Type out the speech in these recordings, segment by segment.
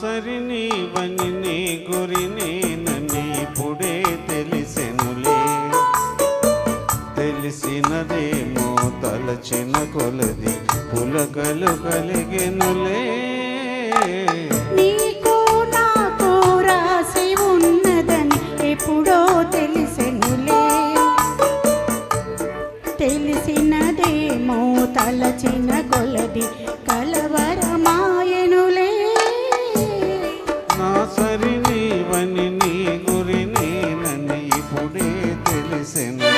సరి నీవని నీ గురి నేనని ఇప్పుడే తెలిసెనులే. తెలిసినదేమో తలచిన కొలది పులకలు కలిగెనులే. నీకు నాకు రాసి ఉన్నదని ఎప్పుడో తెలిసెనులే. తెలిసినదేమో తలచిన కొలది కలవరమాయనులే. నా సరి నీవని నీ గురి నేనని ఇప్పుడే తెలిసెనులే.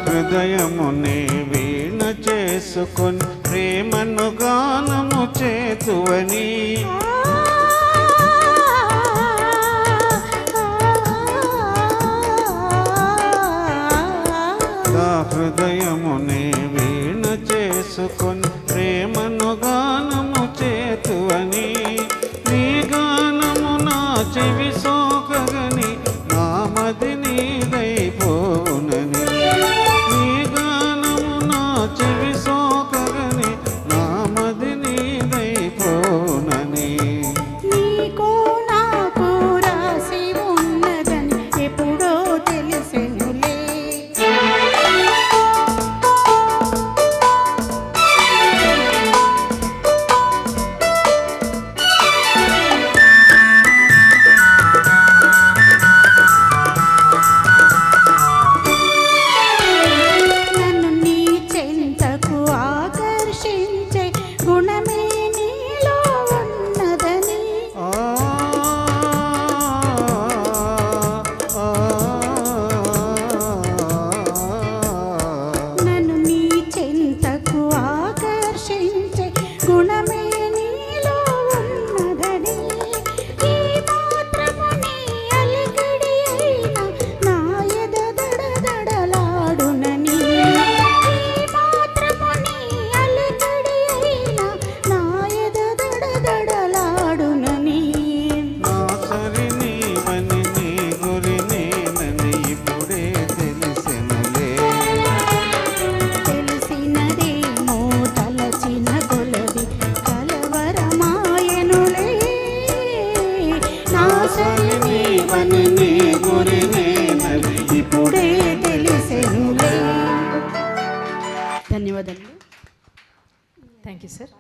హృదయమునే వీణ చేసుకొని ప్రేమను గానము చేతువని. హృదయమునే వీణ చేసుకొని ప్రేమను గానము చేతువని. నీ గానము నా చెవి సోకగని నా మది నీదైపోనని. నీ గానము నా చెవి సోకగని నా మది నీదైపోనని. నీకు నాకు రాసి ఉన్నదని ఎప్పుడో తెలిసెనులే. ధన్యవాదాలు. Thank you sir.